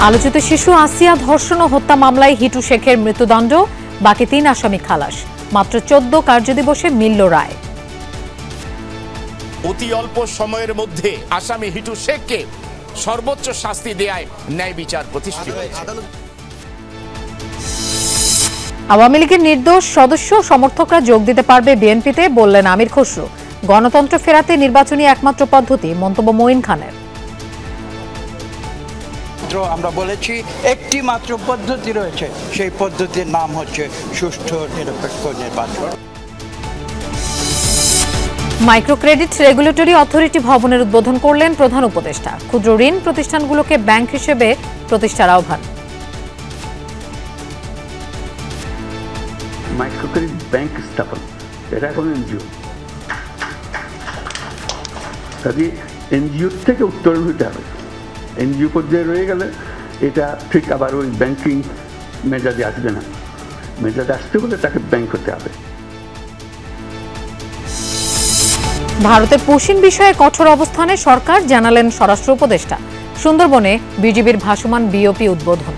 আলোচিত শিশু আসিয়া ধর্ষণ ও হত্যা মামলায় হিটু শেখের মৃত্যুদণ্ড, বাকি ৩ আসামি খালাস। মাত্র ১৪ কার্যদিবসে মিলল রায়। অতি অল্প সময়ের মধ্যে আসামি হিটু শেখকে সর্বোচ্চ শাস্তি দেয়ায় ন্যায় বিচার প্রতিষ্ঠিত হয়েছে। আওয়ামী লীগের নির্দোষ সদস্য সমর্থকরা যোগ দিতে পারবে বিএনপিতে, বললেন আমির খসরু। গণতন্ত্র ফেরাতে নির্বাচনী একমাত্র পদ্ধতি, মন্তব্য মঈন খানের। আমরা বলেছি একটি মাত্র পদ্ধতি রয়েছে, সেই পদ্ধতির নাম হচ্ছে সুষ্ঠু নিরপেক্ষ নির্বাচন। মাইক্রো ক্রেডিট রেগুলেটরি অথরিটি ভবনের উদ্বোধন করলেন প্রধান উপদেষ্টা। ক্ষুদ্র ঋণ প্রতিষ্ঠানগুলোকে ব্যাংক হিসেবে প্রতিষ্ঠার আহ্বান। মাইক্রো ক্রেডিট ব্যাংক স্থাপন, এটা এখন এনজিও, কাজে এনজিওর থেকে উত্তরণ হতে হবে। এনজিও পর্যায়ে রয়ে গেলে এটা ঠিক আবার ওই ব্যাংকিং মেজাজে আসবে না। মেজাজে আসতে হলে তাকে ব্যাংক হতে হবে। ভারতের পশ্চিম বিষয়ে কঠোর অবস্থানে সরকার, জানালেন স্বরাষ্ট্র উপদেষ্টা। সুন্দরবনে বিজিবির ভাসমান বিওপি উদ্বোধন।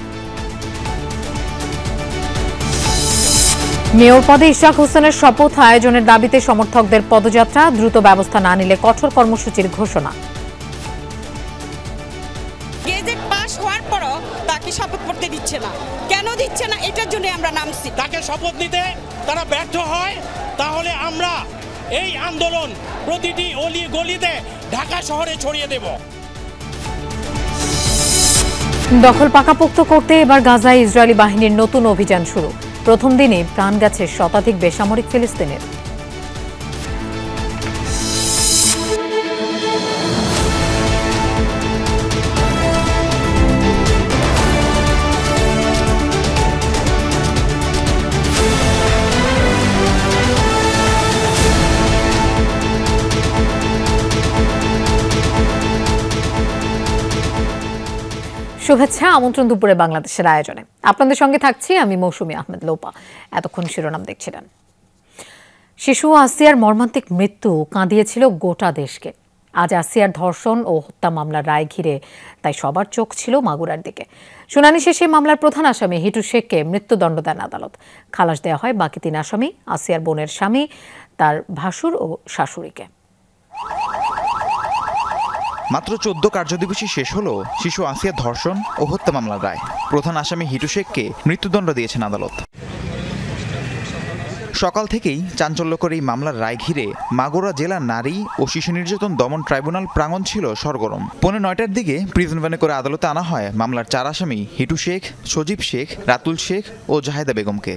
মেয়র পদে ইশরাক হোসেনের শপথ আয়োজনের দাবিতে সমর্থকদের পদযাত্রা, দ্রুত ব্যবস্থা না নিলে কঠোর কর্মসূচির ঘোষণা। গেজেট পাস হওয়ার পরও তাকে শপথ করতে দিচ্ছে না, কেন দিচ্ছে না এটার জন্য আমরা নামছি। তাকে শপথ নিতে তারা ব্যর্থ হয়, তাহলে আমরা এই আন্দোলন প্রতিটি অলি গলিতে ঢাকা শহরে ছড়িয়ে দেব। দখল পাকাপোক্ত করতে এবার গাজায় ইসরায়েলি বাহিনীর নতুন অভিযান শুরু। প্রথম দিনে প্রাণ গেছে শতাধিক বেসামরিক ফিলিস্তিনের। শুভেচ্ছা, আমন্ত্রণ দুপুরে বাংলাদেশের আয়োজনে। আপনাদের সঙ্গে থাকছি আমি মৌসুমী আহমেদ লোপা। এতক্ষণ শিরোনাম দেখছিলেন। শিশু আসিয়ার মর্মান্তিক মৃত্যু কাঁদিয়েছিল গোটা দেশকে। আজ আসিয়ার ধর্ষণ ও হত্যা মামলার রায় ঘিরে তাই সবার চোখ ছিল মাগুরার দিকে। শুনানি শেষে মামলার প্রধান আসামি হিটু শেখকে মৃত্যুদণ্ড দেন আদালত। খালাস দেওয়া হয় বাকি ৩ আসামি, আসিয়ার বোনের স্বামী, তার ভাসুর ও শাশুড়িকে। মাত্র ১৪ কার্যদিবসে শেষ হলো শিশু আসিয়া ধর্ষণ ও হত্যা মামলার রায়। প্রধান আসামি হিটু শেখকে মৃত্যুদণ্ড দিয়েছেন আদালত। সকাল থেকেই চাঞ্চল্যকর এই মামলার রায় ঘিরে মাগুরা জেলা নারী ও শিশু নির্যাতন দমন ট্রাইব্যুনাল প্রাঙ্গণ ছিল সরগরম। ৯:৩০টার দিকে প্রিজন ভ্যানে করে আদালতে আনা হয় মামলার ৪ আসামি হিটু শেখ, সজীব শেখ, রাতুল শেখ ও জাহেদা বেগমকে।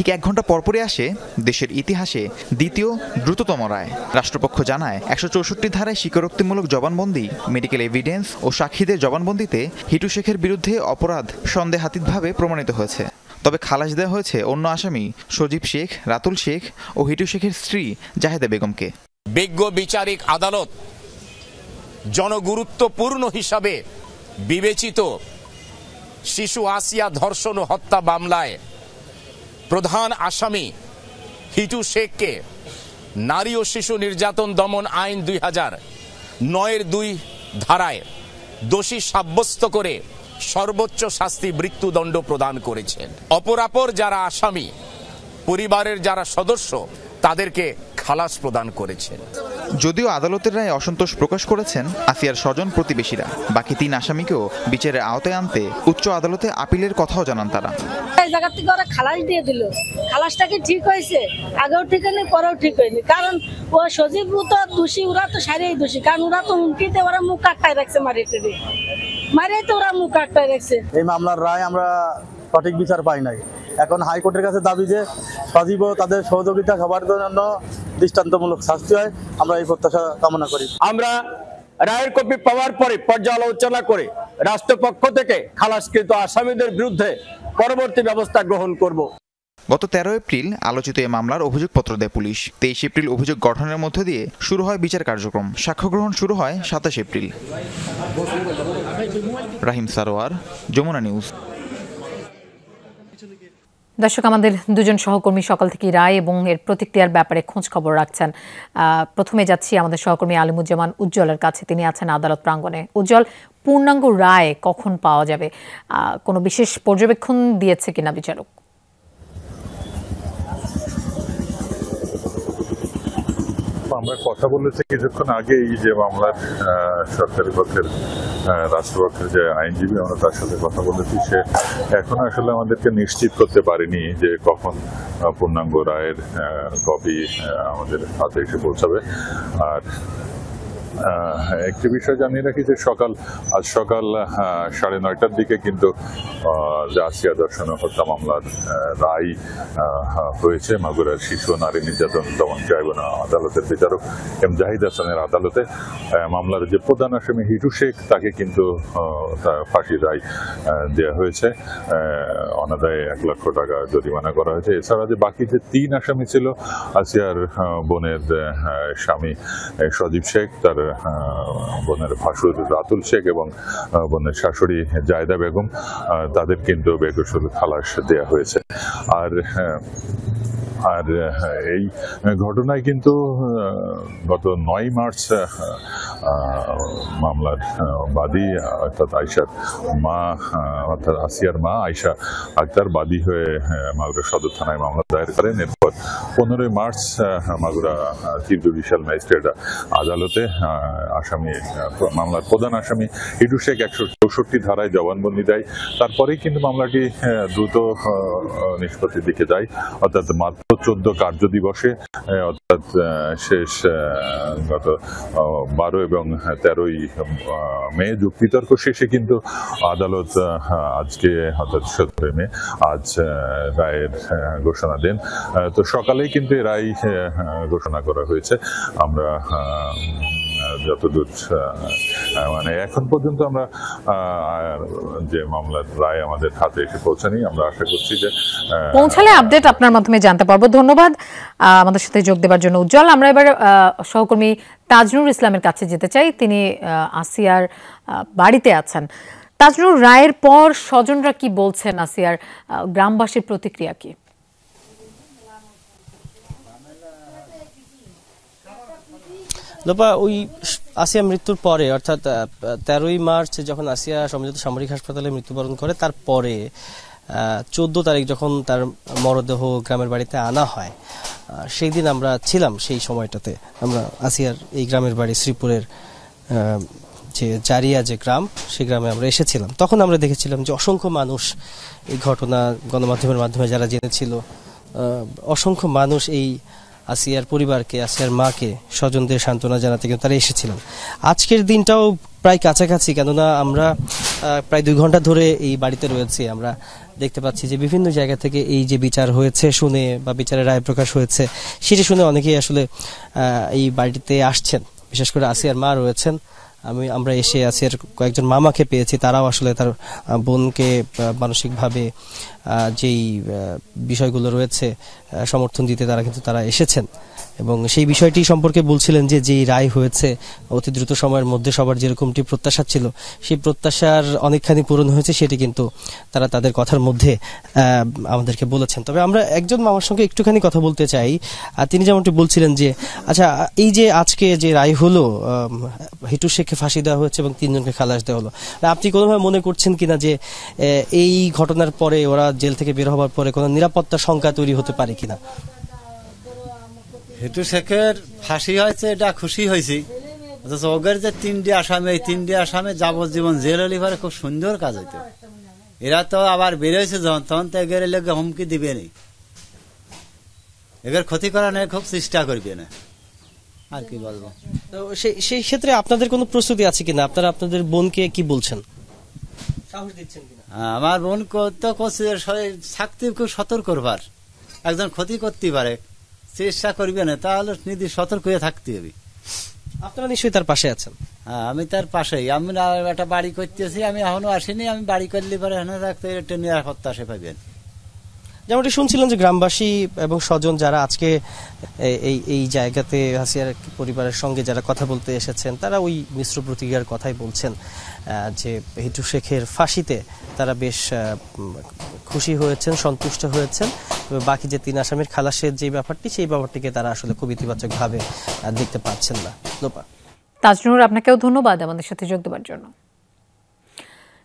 ঠিক ১ ঘন্টা পরপরই আসে দেশের ইতিহাসে দ্বিতীয় দ্রুততম রায়। রাষ্ট্রপক্ষ জানায় ১৬৪ ধারায় স্বীকারোক্তিমূলক জবানবন্দি, মেডিকেল এভিডেন্স ও সাক্ষীদের জবানবন্দিতে হিটু শেখের বিরুদ্ধে অপরাধ সন্দেহাতীতভাবে প্রমাণিত হয়েছে। তবে খালাস দেওয়া হয়েছে অন্য আসামি সজীব শেখ, রাতুল শেখ ও হিটু শেখের স্ত্রী জাহেদা বেগমকে। বিজ্ঞ বিচারিক আদালত জনগুরুত্বপূর্ণ হিসাবে বিবেচিত শিশু আসিয়া ধর্ষণ ও হত্যা মামলায় প্রধান আসামি হিটু শেখকে নারী ও শিশু নির্যাতন দমন আইন ২০০৯-এর ২ ধারায় দোষী সাব্যস্ত করে সর্বোচ্চ শাস্তি মৃত্যুদণ্ড প্রদান করেছেন। অপরাপর যারা আসামি, পরিবারের যারা সদস্য, তাদেরকে খালাস প্রদান করেছেন। যদিও আদালতের রায়ে অসন্তোষ প্রকাশ করেছেন আসিয়ার স্বজন প্রতিবেশীরা, বাকি ৩ আসামিকেও বিচারের আওতায় আনতে উচ্চ আদালতে আপিলের কথাও জানান তারা। এই জায়গা থেকে ওরা খালাস দিয়ে দিল। খালাসটা কি ঠিক হয়েছে? আগেও ঠিক হয়নি, পরেও ঠিক হয়নি। কারণ ও সজীব তো দোষী, ওরা তো সারিয়াই দোষী। কারণ ওরা তো হুমকিতে ওরা মুখ আটকায় রাখছে, মারিয়ে তো ওরা মুখ আটকায় রাখছে। এই মামলার রায় আমরা সঠিক বিচার পাই নাই। এখন হাইকোর্টের কাছে দাবি যে সজীব ও তাদের সহযোগিতা সবার জন্য দৃষ্টান্তমূলক শাস্তি হয়। আমরা এই প্রত্যাশা কামনা করি। আমরা রায়ের কপি পাওয়ার পরে পর্যালোচনা করে রাষ্ট্রপক্ষ থেকে খালাসকৃত আসামিদের বিরুদ্ধে পরবর্তী ব্যবস্থা গ্রহণ করব। গত ১৩ এপ্রিল আলোচিত এই মামলার অভিযোগপত্র দেয় পুলিশ। ২৩ এপ্রিল অভিযোগ গঠনের মধ্য দিয়ে শুরু হয় বিচার কার্যক্রম। সাক্ষ্য গ্রহণ শুরু হয় ২৭ এপ্রিল। রাহিম সারোয়ার, যমুনা নিউজ। দর্শক, আমাদের দুজন সহকর্মী সকাল থেকে রায় এবং এর প্রতিক্রিয়ার ব্যাপারে খোঁজ খবর রাখছেন। প্রথমে যাচ্ছি আমাদের সহকর্মী আলিমুজ্জামান উজ্জ্বলের কাছে। তিনি আছেন আদালত প্রাঙ্গণে। উজ্জ্বল, পূর্ণাঙ্গ রায় কখন পাওয়া যাবে? কোনো বিশেষ পর্যবেক্ষণ দিয়েছে কিনা বিচারক? আমরা কথা বলেছি কিছুক্ষণ আগেই যে মামলার সরকারি পক্ষের রাষ্ট্রপক্ষের যে আইনজীবী, আমরা তার সাথে কথা বলেছি। সে এখন আসলে আমাদেরকে নিশ্চিত করতে পারেনি যে কখন পূর্ণাঙ্গ রায়ের কপি আমাদের হাতে এসে পৌঁছাবে। আর একটি বিষয় জানিয়ে রাখি যে আজ সকাল 9:30টার দিকে কিন্তু আসিয়া ধর্ষণ হত্যা মামলার রায় হয়েছে মাগুরার শিশু নারী নির্যাতন দমন ট্রাইব্যুনাল আদালতের বিচারক এম জাহিদ হাসানের আদালতে। মামলার যে প্রধান আসামি হিটু শেখ, তাকে কিন্তু ফাঁসির রায় দেওয়া হয়েছে। অনাদায়ে 1 লক্ষ টাকা জরিমানা করা হয়েছে। এছাড়া যে বাকি যে 3 আসামি ছিল, আসিয়ার বোনের স্বামী সজীব শেখ, তার বোনের ভাসুর রাতুল শেখ এবং বোনের শাশুড়ি জায়দা বেগম, তাদের কিন্তু বেকসুর খালাস দেয়া হয়েছে। আর এই ঘটনায় কিন্তু গত 9 মার্চ মামলার বাদী অর্থাৎ আয়শার মা, অর্থাৎ আসিয়ার মা আয়শা আক্তার বাদী হয়ে মাগুরা সদর থানায় মামলা দায়ের করেন। এরপর 15 March Magura chief judicial magistrate আদালতে মামলার প্রধান আসামি হিটু শেখ 164 ধারায় জবানবন্দি দেয়। তারপরেই কিন্তু মামলাটি দ্রুত নিষ্পত্তির দিকে যায়, অর্থাৎ মাত্র 14 কার্য দিবসে, অর্থাৎ শেষ গত 12 এবং 13ই মে যুক্তিতর্ক শেষে কিন্তু আদালত আজকে অর্থাৎ 17 মে আজ রায়ের ঘোষণা দেন। তো সকালেই কিন্তু রায় ঘোষণা করা হয়েছে। আমরা যতদূর মানে এখন পর্যন্ত আমরা যে মামলার রায় আমাদের হাতে এসে পৌঁছানি, আমরা আশা করছি যে পৌঁছালে আপডেট আপনার মাধ্যমে জানতে পারবো। ধন্যবাদ আমাদের সাথে যোগ দেওয়ার জন্য উজ্জ্বল। আমরা এবার সহকর্মী তাজনুর ইসলামের কাছে যেতে চাই। তিনি আসিয়ার বাড়িতে আছেন। তাজনুর, রায়ের পর স্বজনরা কি বলছেন? আসিয়ার গ্রামবাসীর প্রতিক্রিয়া কি? লোপা, ওই আসিয়া মৃত্যুর পরে অর্থাৎ 13ই মার্চ যখন আসিয়া সমঝোতা সামরিক হাসপাতালে মৃত্যুবরণ করে, তারপরে 14 তারিখ যখন তার মরদেহ গ্রামের বাড়িতে আনা হয়, সেই দিন আমরা ছিলাম। সেই সময়টাতে আমরা আসিয়ার এই গ্রামের বাড়ি শ্রীপুরের যে জারিয়া যে গ্রাম, সেই গ্রামে আমরা এসেছিলাম। তখন আমরা দেখেছিলাম যে অসংখ্য মানুষ এই ঘটনা গণমাধ্যমের মাধ্যমে যারা জেনেছিল, অসংখ্য মানুষ এই আসিয়ার পরিবারকে, আসিয়ার মাকে, স্বজনদের সান্ত্বনা জানাতে কিন্তু তারা এসেছিলেন। আজকের দিনটাও প্রায় কাছাকাছি, কেননা আমরা প্রায় 2 ঘন্টা ধরে এই বাড়িতে রয়েছি। আমরা দেখতে পাচ্ছি যে বিভিন্ন জায়গা থেকে এই যে বিচার হয়েছে শুনে বা বিচারের রায় প্রকাশ হয়েছে সেটি শুনে অনেকেই আসলে এই বাড়িতে আসছেন। বিশেষ করে আসিয়ার মা রয়েছেন। আমরা এসে আসিয়ার কয়েকজন মামাকে পেয়েছি, তারাও আসলে তার বোনকে মানসিকভাবে যেই বিষয়গুলো রয়েছে সমর্থন দিতে তারা এসেছেন এবং সেই বিষয়টি সম্পর্কে বলছিলেন যে যেই রায় হয়েছে অতি দ্রুত সময়ের মধ্যে সবার যেরকমটি প্রত্যাশা ছিল, সেই প্রত্যাশার অনেকখানি পূরণ হয়েছে, সেটি কিন্তু তারা তাদের কথার মধ্যে আমাদেরকে বলেছেন। তবে আমরা একজন মামার সঙ্গে একটুখানি কথা বলতে চাই। তিনি যেমনটি বলছিলেন যে আচ্ছা, এই যে আজকে যে রায় হলো, হিটু শেখকে ফাঁসি দেওয়া হয়েছে এবং 3 জনকে খালাস দেওয়া হলো, আপনি কোনোভাবে মনে করছেন কিনা যে এই ঘটনার পরে ওরা জেল থেকে বের হওয়ার পরে কোনো নিরাপত্তার শঙ্কা তৈরি হতে পারে কিনা? হিটু শেখের ফাঁসি হয়েছে, এটা খুশি হয়েছি। ওগের যে 3টি আসামি, এই 3টি আসামি যাবজ্জীবন জেল হলে পরে খুব সুন্দর কাজ হইতো। এরা তো আবার বেরোয়েছে যখন, তখন তো এগের লোকে হুমকি দিবে না, এগের ক্ষতি করা নেই, খুব চেষ্টা করবে না। আর কি বলবো? তো সেই ক্ষেত্রে আপনাদের কোনো প্রস্তুতি আছে কিনা? আপনারা আপনাদের বোনকে কি বলছেন? সাহস দিচ্ছেন কিনা? আমার বোন তো থাকতে খুব সতর্ক করবার, একজন ক্ষতি করতে পারে, চেষ্টা করবে না, তাহলে নিজে সতর্ক হয়ে থাকতে হবে। আপনারা নিশ্চয়ই তার পাশে আছেন। হ্যাঁ, আমি তার পাশেই। আমি একটা বাড়ি করতেছি, আমি এখনো আসিনি। আমি বাড়ি করলে পরে এখানে থাকতে একটা নিরাপত্তা সে পাবেন। যেমনটি শুনছিলেন যে গ্রামবাসী এবং স্বজন যারা আজকে এই জায়গাতে হাসিয়ার পরিবারের সঙ্গে যারা কথা বলতে এসেছেন তারা ওই মিশ্র প্রতিক্রিয়ার কথাই বলছেন যে হিটু শেখের ফাঁসিতে তারা বেশ খুশি হয়েছেন, সন্তুষ্ট হয়েছেন। বাকি যে 3 আসামির খালাসের যে ব্যাপারটি সেই ব্যাপারটিকে তারা আসলে খুব ইতিবাচকভাবে দেখতে পাচ্ছেন না। লোপা। তাজনুর, আপনাকেও ধন্যবাদ আমাদের সাথে যোগ দেওয়ার জন্য।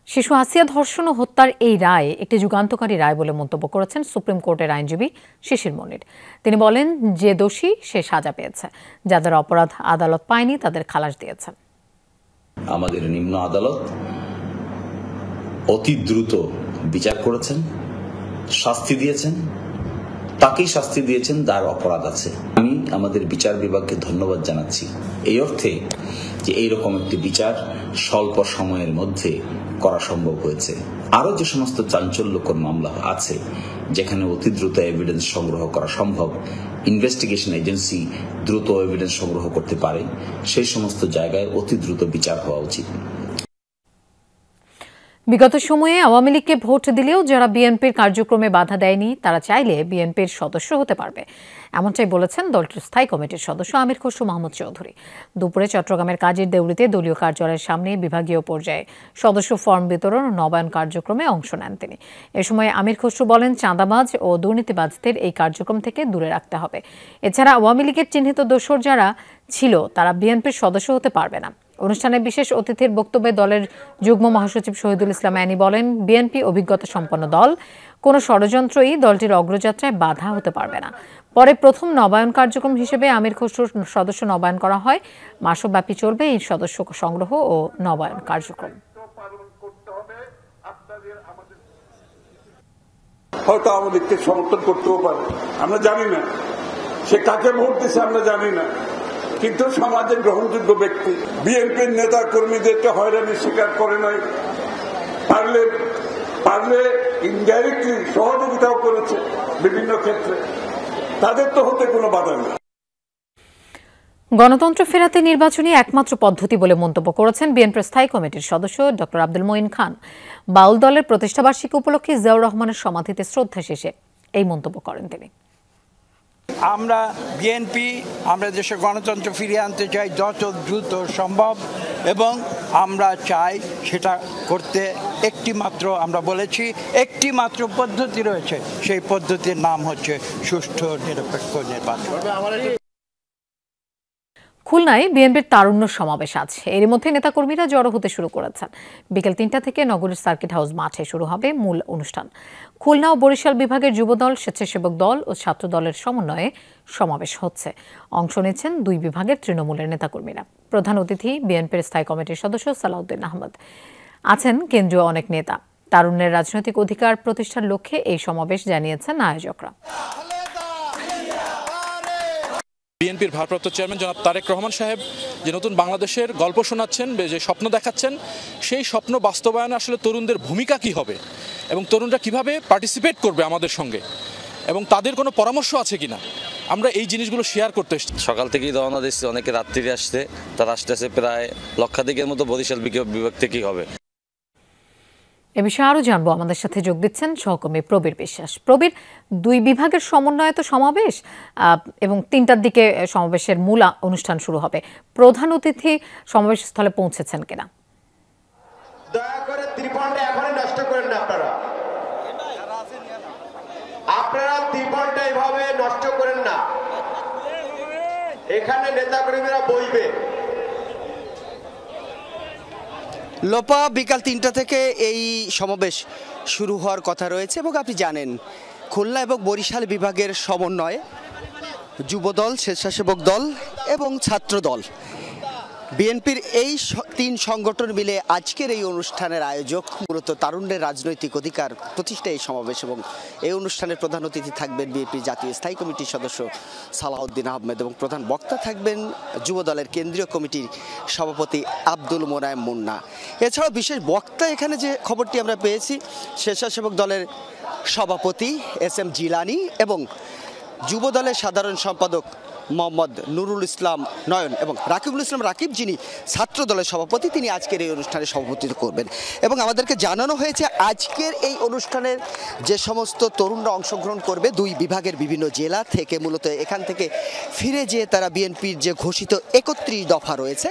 শিশু আসিয়া ধর্ষণ ও হত্যার এই রায় একটি যুগান্তকারী রায় বলে মন্তব্য করেছেন সুপ্রিম কোর্টের আইনজীবী শিশির মনির। তিনি বলেন, যে দোষী সে সাজা পেয়েছে, যাদের অপরাধ আদালত পায়নি তাদের খালাস দিয়েছেন। আমাদের নিম্ন আদালত অতি দ্রুত বিচার করেছেন, শাস্তি দিয়েছেন, তাকেই শাস্তি দিয়েছেন যার অপরাধ আছে। আমি আমাদের বিচার বিভাগকে ধন্যবাদ জানাচ্ছি এই অর্থে যে এইরকম একটি বিচার স্বল্প সময়ের মধ্যে করা সম্ভব হয়েছে। আরো যে সমস্ত চাঞ্চল্যকর মামলা আছে যেখানে অতি দ্রুত এভিডেন্স সংগ্রহ করা সম্ভব, ইনভেস্টিগেশন এজেন্সি দ্রুত এভিডেন্স সংগ্রহ করতে পারে, সেই সমস্ত জায়গায় অতি দ্রুত বিচার হওয়া উচিত। বিগত সময়ে আওয়ামী লীগকে ভোট দিলেও যারা বিএনপির কার্যক্রমে বাধা দেয়নি তারা চাইলে বিএনপির সদস্য হতে পারবে, এমনটাই বলেছেন দলটির স্থায়ী কমিটির সদস্য আমির খসরু মাহমুদ চৌধুরী। দুপুরে চট্টগ্রামের কাজীর দেউড়িতে দলীয় কার্যালয়ের সামনে বিভাগীয় পর্যায়ে সদস্য ফর্ম বিতরণ ও নবায়ন কার্যক্রমে অংশ নেন তিনি। এ সময় আমির খসরু বলেন, চাঁদাবাজ ও দুর্নীতিবাজদের এই কার্যক্রম থেকে দূরে রাখতে হবে। এছাড়া আওয়ামী লীগের চিহ্নিত দোসর যারা ছিল তারা বিএনপির সদস্য হতে পারবে না। অনুষ্ঠানে বিশেষ অতিথির বক্তব্যে দলের যুগ্ম মহাসচিব শহীদুল ইসলাম আইনি বলেন, বিএনপি অভিজ্ঞতা সম্পন্ন দল, কোনো ষড়যন্ত্রই দলটির অগ্রযাত্রায় বাধা হতে পারবে না। পরে প্রথম নবায়ন কার্যক্রম হিসেবে আমির খসরুর সদস্য নবায়ন করা হয়। মাসব্যাপী চলবে এই সদস্য সংগ্রহ ও নবায়ন কার্যক্রম। হয়তো আমাদেরকে সমর্থন করতেও পারে, আমরা জানি না সে কাকে ভোট দিচ্ছে, আমরা জানি না, কিন্তু সমাজের গ্রহণযোগ্য ব্যক্তি। বিএনপির নেতা কর্মীদেরকে হয়রানির শিকার করে নাই, পারলে ইনডাইরেক্টলি সহযোগিতাও করেছে বিভিন্ন ক্ষেত্রে, তাদের তো হতে কোনো বাধা নেই। গণতন্ত্র ফেরাতে নির্বাচনী একমাত্র পদ্ধতি বলে মন্তব্য করেছেন বিএনপির স্থায়ী কমিটির সদস্য ডক্টর আব্দুল মঈন খান। বাউল দলের প্রতিষ্ঠাবার্ষিকী উপলক্ষে জিয়াউর রহমানের সমাধিতে শ্রদ্ধা শেষে এই মন্তব্য করেন তিনি। আমরা বিএনপি আমরা দেশে গণতন্ত্র ফিরিয়ে আনতে চাই যত দ্রুত সম্ভব, এবং আমরা চাই সেটা করতে একটি মাত্র, আমরা বলেছি একটি মাত্র পদ্ধতি রয়েছে, সেই পদ্ধতির নাম হচ্ছে সুষ্ঠু নিরপেক্ষ নির্বাচন। খুলনায় বিএনপির তারুণ্য সমাবেশ আছে। এর মধ্যে নেতাকর্মীরা জড়ো হতে শুরু করেছেন। বিকেল 3টা থেকে নগরীর সার্কিট হাউস মাঠে শুরু হবে মূল অনুষ্ঠান। খুলনা ও বরিশাল বিভাগের যুবদল, স্বেচ্ছাসেবক দল ও ছাত্র দলের সমন্বয়ে সমাবেশ হচ্ছে। অংশ নিচ্ছেন 2 বিভাগের তৃণমূলের নেতাকর্মীরা। প্রধান অতিথি বিএনপির স্থায়ী কমিটির সদস্য সালাউদ্দিন আহমদ। আছেন কেন্দ্রীয় অনেক নেতা। তারুণ্যের রাজনৈতিক অধিকার প্রতিষ্ঠার লক্ষ্যে এই সমাবেশ জানিয়েছেন আয়োজকরা। বিএনপির ভারপ্রাপ্ত চেয়ারম্যান জনাব তারেক রহমান সাহেব যে নতুন বাংলাদেশের গল্প শোনাচ্ছেন, যে স্বপ্ন দেখাচ্ছেন, সেই স্বপ্ন বাস্তবায়নে আসলে তরুণদের ভূমিকা কি হবে এবং তরুণরা কিভাবে পার্টিসিপেট করবে আমাদের সঙ্গে, এবং তাদের কোনো পরামর্শ আছে কিনা, আমরা এই জিনিসগুলো শেয়ার করতে এসেছি। সকাল থেকেই রওনা দিচ্ছি, অনেকে রাত্রিরে আসছে, তারা আসতেছে প্রায় লক্ষাধিকের মতো বরিশাল বিভাগ থেকেই হবে। এ বিষয়ে আরো জানবো, আমাদের সাথে যোগ দিচ্ছেন সহকর্মী প্রবীর বিশ্বাস। প্রবীর, 2 বিভাগের সমন্বয়ে তো সমাবেশ, এবং 3টার দিকে সমাবেশের মূল অনুষ্ঠান শুরু হবে। প্রধান অতিথি সমাবেশ স্থলে পৌঁছেছেন কিনা? দয়া করে ত্রিপলটা এখনই নষ্ট করেন না, আপনারা ত্রিপলটা এভাবে নষ্ট করেন না, এখানে নেতাকর্মীরা বইবে। লোপা, বিকাল 3টা থেকে এই সমাবেশ শুরু হওয়ার কথা রয়েছে, এবং আপনি জানেন খুলনা এবং বরিশাল বিভাগের সমন্বয়ে যুবদল, স্বেচ্ছাসেবক দল এবং ছাত্র দল, বিএনপির এই 3 সংগঠন মিলে আজকের এই অনুষ্ঠানের আয়োজক। মূলত তারুণ্যের রাজনৈতিক অধিকার প্রতিষ্ঠা এই সমাবেশ, এবং এই অনুষ্ঠানের প্রধান অতিথি থাকবেন বিএনপি জাতীয় স্থায়ী কমিটির সদস্য সালাউদ্দিন আহমেদ, এবং প্রধান বক্তা থাকবেন যুবদলের কেন্দ্রীয় কমিটির সভাপতি আব্দুল মোনায়েম মুন্না। এছাড়াও বিশেষ বক্তা এখানে যে খবরটি আমরা পেয়েছি, স্বেচ্ছাসেবক দলের সভাপতি SM জিলানি এবং যুবদলের সাধারণ সম্পাদক মোহাম্মদ নুরুল ইসলাম নয়ন এবং রাকিবুল ইসলাম রাকিব, যিনি ছাত্র দলের সভাপতি, তিনি আজকের এই অনুষ্ঠানে সভাপতিত্ব করবেন। এবং আমাদেরকে জানানো হয়েছে আজকের এই অনুষ্ঠানের যে সমস্ত তরুণরা অংশগ্রহণ করবে 2 বিভাগের বিভিন্ন জেলা থেকে, মূলত এখান থেকে ফিরে যেয়ে তারা বিএনপির যে ঘোষিত 31 দফা রয়েছে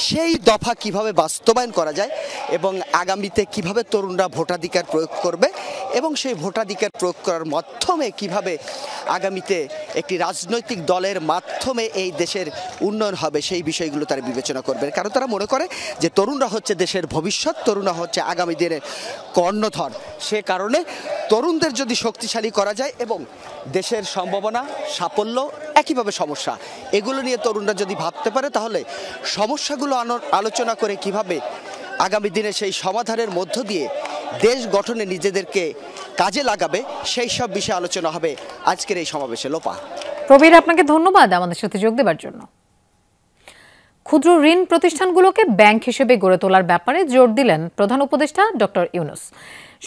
সেই দফা কিভাবে বাস্তবায়ন করা যায় এবং আগামীতে কিভাবে তরুণরা ভোটাধিকার প্রয়োগ করবে এবং সেই ভোটাধিকার প্রয়োগ করার মাধ্যমে কিভাবে আগামীতে একটি রাজনৈতিক দলের মাধ্যমে এই দেশের উন্নয়ন হবে, সেই বিষয়গুলো তারা বিবেচনা করবে। কারণ তারা মনে করে যে তরুণরা হচ্ছে দেশের ভবিষ্যৎ, তরুণরা হচ্ছে আগামী দিনের কর্ণধর। সে কারণে তরুণদের যদি শক্তিশালী করা যায় এবং দেশের সম্ভাবনা, সাফল্য, একইভাবে সমস্যা, এগুলো নিয়ে তরুণরা যদি ভাবতে পারে, তাহলে সমস্যাগুলো আলোচনা করে কিভাবে আগামী দিনে সেই সমাধানের মধ্য দিয়ে দেশ গঠনে নিজেদেরকে কাজে লাগাবে, সেই সব বিষয়ে আলোচনা হবে আজকের এই সমাবেশে। লোপা। প্রবীর, আপনাকে ধন্যবাদ আমাদের সাথে যোগ দেওয়ার জন্য। ক্ষুদ্র ঋণ প্রতিষ্ঠানগুলোকে ব্যাংক হিসেবে গড়ে তোলার ব্যাপারে জোর দিলেন প্রধান উপদেষ্টা ডক্টর ইউনূস।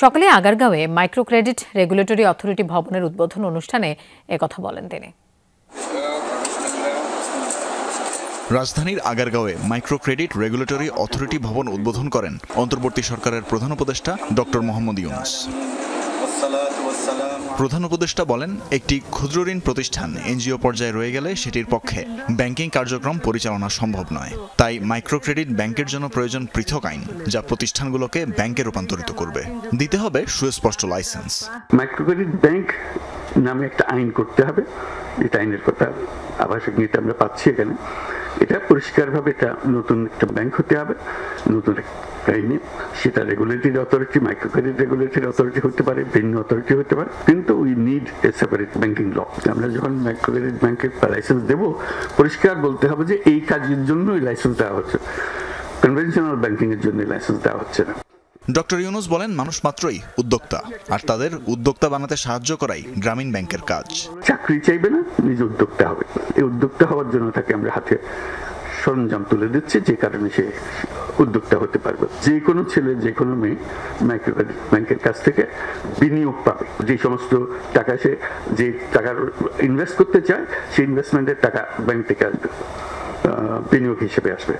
সকালে আগারগাঁওয়ে মাইক্রো ক্রেডিট রেগুলেটরি অথরিটি ভবনের উদ্বোধন অনুষ্ঠানে একথা বলেন তিনি। রাজধানীর আগারগাঁওয়ে মাইক্রো ক্রেডিট রেগুলেটরি অথরিটি ভবন উদ্বোধন করেন অন্তর্বর্তী সরকারের প্রধান উপদেষ্টা ডক্টর মোহাম্মদ ইউনূস। প্রধান উপদেষ্টা বলেন, একটি ক্ষুদ্র ঋণ প্রতিষ্ঠান এনজিও পর্যায়ে রয়ে গেলে সেটির পক্ষে ব্যাংকিং কার্যক্রম পরিচালনা সম্ভব নয়। তাই মাইক্রো ক্রেডিট ব্যাংকের জন্য প্রয়োজন পৃথক আইন, যা প্রতিষ্ঠানগুলোকে ব্যাংকে রূপান্তরিত করবে। দিতে হবে সুস্পষ্ট লাইসেন্স। মাইক্রো ক্রেডিট ব্যাংক নামে একটা আইন করতে হবে। এটা আইনের কথা আবাসিক নীতি আমরা পাচ্ছি এখানে। এটা পরিষ্কারভাবে এটা নতুন একটা ব্যাংক হতে হবে, নতুন আইনে। সেটা regulatory authority, micro credit regulatory authority হতে পারে, ভিন্ন অথরিটি হতে পারে, কিন্তু we need a separate banking law. আমরা যখন মাইক্রো ক্রেডিট ব্যাংকের লাইসেন্স দেবো, পরিষ্কার বলতে হবে যে এই কাজের জন্যই লাইসেন্স দেওয়া হচ্ছে, কনভেনশনাল ব্যাংকিং এর জন্য লাইসেন্স দেওয়া হচ্ছে না। ডক্টর ইউনূস বলেন, মানুষ মাত্রই উদ্যোক্তা, আর তাদের উদ্যোক্তা বানাতে সাহায্য করাই গ্রামীণ ব্যাংকের কাজ। চাকরি চাইবে না, নিজে উদ্যোক্তা হবে। এই উদ্যোক্তা হওয়ার জন্য তাকে আমরা হাতে সরঞ্জাম তুলে দিচ্ছি, যে কারণে সে উদ্যোক্তা হতে পারবে। যে কোনো ছেলে, যে কোনো মেয়ে মাইক্রো ক্রেডিট ব্যাংকের কাছ থেকে বিনিয়োগ পাবে। যে সমস্ত টাকা সে যে টাকা ইনভেস্ট করতে চায়, সেই ইনভেস্টমেন্টের টাকা ব্যাংক থেকে আসবে, বিনিয়োগ হিসেবে আসবে।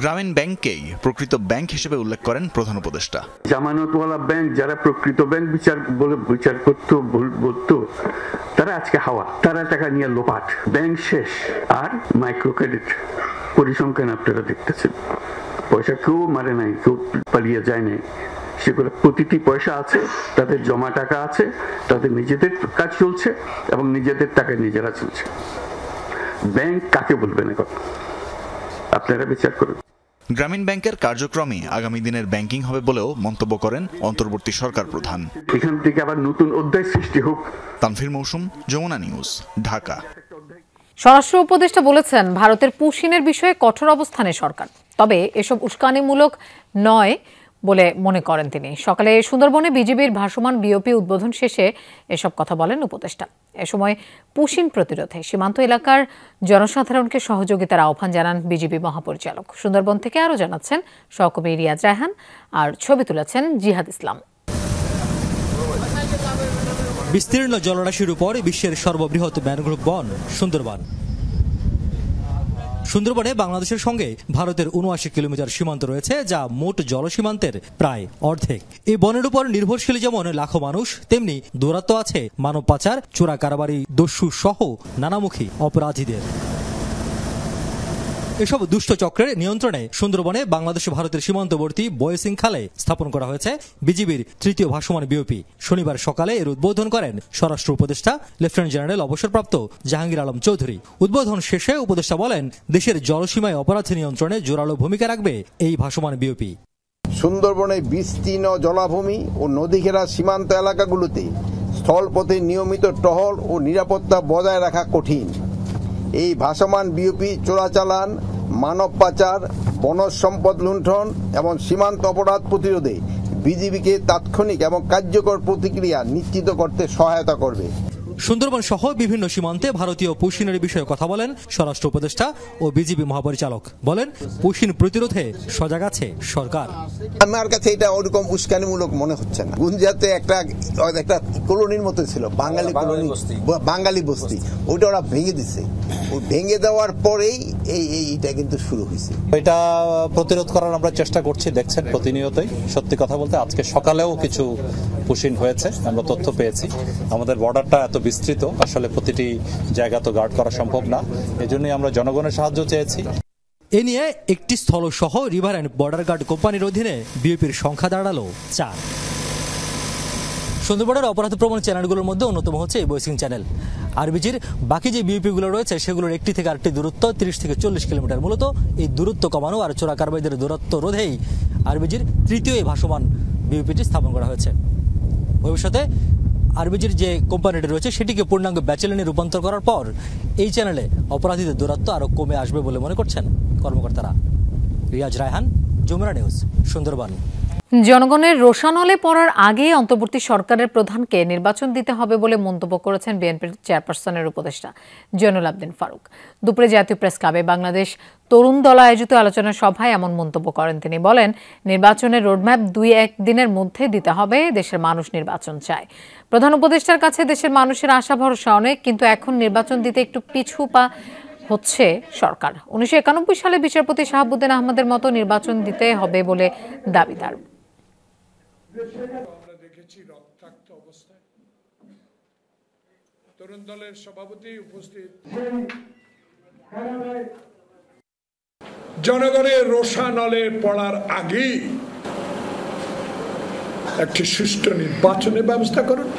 গ্রামীণ ব্যাংককেই প্রকৃত ব্যাংক হিসেবে উল্লেখ করেন প্রধান উপদেষ্টা। জামানতওয়ালা ব্যাংক, যারা প্রকৃত ব্যাংক বিচার করতো, বলতো, তারা আজকে হাওয়া, তারা টাকা নিয়ে লোপাট, ব্যাংক শেষ। আর মাইক্রো ক্রেডিট পরিসংখ্যান আপনারা দেখতেছেন, পয়সা কেউ মারে নাই, কেউ পালিয়ে যায় নাই, সেগুলো প্রতিটি পয়সা আছে, তাদের জমা টাকা আছে, তাদের নিজেদের কাজ চলছে এবং নিজেদের টাকা নিজেরা চলছে। ব্যাংক কাকে বলবেন এখন আপনারা বিচার করুন। গ্রামীণ ব্যাংকের কার্যক্রমে আগামী দিনের ব্যাংকিং হবে বলেও মন্তব্য করেন অন্তর্বর্তী সরকার প্রধান। এখান থেকে আবার নতুন অধ্যায় সৃষ্টি হোক। তানভীর মৌসুম, যমুনা নিউজ, ঢাকা। স্বরাষ্ট্র উপদেষ্টা বলেছেন, ভারতের পুশিনের বিষয়ে কঠোর অবস্থানে সরকার, তবে এসব উস্কানিমূলক নয় বলে মনে করেন তিনি। সকালে সুন্দরবনে বিজিবির ভাসমান বিওপি উদ্বোধন শেষে এসব কথা বলেন উপদেষ্টা। এ সময় পুশিন প্রতিরোধে সীমান্ত এলাকার জনসাধারণকে সহযোগিতার আহ্বান জানান বিজিবি মহাপরিচালক। সুন্দরবন থেকে আরও জানাচ্ছেন সহকর্মী রিয়াজ রায়হান, আর ছবি তুলেছেন জিহাদ ইসলাম। বিস্তীর্ণ জলরাশির উপর বিশ্বের সর্ববৃহৎ ম্যানগ্রোভ বন সুন্দরবন। সুন্দরবনে বাংলাদেশের সঙ্গে ভারতের ৭৯ কিলোমিটার সীমান্ত রয়েছে, যা মোট জলসীমান্তের প্রায় অর্ধেক। এই বনের উপর নির্ভরশীল যেমন লাখো মানুষ, তেমনি দৌরাত্ম্য আছে মানব পাচার, চোরা কারবারি, দস্যু সহ নানামুখী অপরাধীদের। এসব দুষ্ট চক্রের নিয়ন্ত্রণে সুন্দরবনে বাংলাদেশ ভারতের সীমান্তবর্তী বয়সিং খালে স্থাপন করা হয়েছে বিজিবির ৩য় ভাসমান বিওপি। শনিবার সকালে এর উদ্বোধন করেন স্বরাষ্ট্র উপদেষ্টা লেফটেন্যান্ট জেনারেল অবসরপ্রাপ্ত জাহাঙ্গীর আলম চৌধুরী। উদ্বোধন শেষে উপদেষ্টা বলেন, দেশের জলসীমায় অপরাধ নিয়ন্ত্রণে জোরালো ভূমিকা রাখবে এই ভাসমান বিওপি। সুন্দরবনে বিস্তীর্ণ জলাভূমি ও নদীঘেরা সীমান্ত এলাকাগুলোতে স্থলপথে নিয়মিত টহল ও নিরাপত্তা বজায় রাখা কঠিন। এই ভাসমান বিওপি চোরাচালান, মানব পাচার, বনজ সম্পদ লুণ্ঠন এবং সীমান্ত অপরাধ প্রতিরোধে বিজিবিকে তাৎক্ষণিক এবং কার্যকর প্রতিক্রিয়া নিশ্চিত করতে সহায়তা করবে। সুন্দরবন সহ বিভিন্ন সীমান্তে ভারতীয় পুশিনের বিষয়ে কথা বলেন স্বরাষ্ট্র উপদেষ্টা ও বিজিবি মহাপরিচালক। বলেন, পুশিন প্রতিরোধে সজাগ আছে সরকার। আমার কাছে এটা ওরকম উস্কানিমূলক মনে হচ্ছে না। গুঞ্জাতে একটা কলোনির মতো ছিল, বাঙালি কলোনি, বাঙালি বস্তি, ওটা ওরা ভেঙে দিছে। ওই ভেঙে দেওয়ার পরেই এইটা কিন্তু শুরু হয়েছে। এটা প্রতিরোধ করার আমরা চেষ্টা করছি, দেখছেন প্রতিনিয়তই। সত্যি কথা বলতে আজকে সকালেও কিছু পুশিন হয়েছে, আমরা তথ্য পেয়েছি। আমাদের বর্ডারটা এত বিস্তৃত, আসলে প্রতিটি জায়গা তো গার্ড করা সম্ভব না, এজন্যই আমরা জনগণের সাহায্য চেয়েছি। এ নিয়ে একটি স্থল সহ রিভার অ্যান্ড বর্ডার গার্ড কোম্পানির অধীনে বিওপির সংখ্যা দাঁড়ালো 4। সুন্দরবনের অপরাধ প্রবণ চ্যানেলগুলোর মধ্যে অন্যতম হচ্ছে এই বয়সিং চ্যানেল। আরবিজির বাকি যে বিওপিগুলো রয়েছে সেগুলোর একটি থেকে আরেকটি দূরত্ব 30 থেকে 40 কিলোমিটার। মূলত এই দূরত্ব কমানো আর চোরা কারবারিদের দূরত্ব রোধেই আরবিজির তৃতীয় এই ভাসমান বিওপিটি স্থাপন করা হয়েছে। ভবিষ্যতে আরবিজির যে কোম্পানিটি রয়েছে সেটিকে পূর্ণাঙ্গ ব্যাটালিয়নে রূপান্তর করার পর এই চ্যানেলে অপরাধীদের দূরত্ব আরও কমে আসবে বলে মনে করছেন কর্মকর্তারা। রিয়াজ রায়হান, যমুনা নিউজ, সুন্দরবন। জনগণের রোষানলে পড়ার আগে অন্তর্বর্তী সরকারের প্রধানকে নির্বাচন দিতে হবে বলে মন্তব্য করেছেন বিএনপির চেয়ারপারসনের উপদেষ্টা জয়নুল আবদিন ফারুক। দুপুরে জাতীয় প্রেস ক্লাবে বাংলাদেশ তরুণ দল আয়োজিত আলোচনা সভায় এমন মন্তব্য করেন তিনি। বলেন, নির্বাচনের রোডম্যাপ 2-1 দিনের মধ্যে দিতে হবে, দেশের মানুষ নির্বাচন চায়। প্রধান উপদেষ্টার কাছে দেশের মানুষের আশা ভরসা অনেক, কিন্তু এখন নির্বাচন দিতে একটু পিছু পা হচ্ছে সরকার। 1991 সালে বিচারপতি শাহাবুদ্দিন আহমদের মতো নির্বাচন দিতে হবে বলে দাবি তার। আমরা দেখেছি রক্তাক্ত অবস্থায় তরুণ দলের সভাপতি উপস্থিত। জনগণের রোষানলে পড়ার আগেই একটি সুষ্ঠু নির্বাচনের ব্যবস্থা করুন।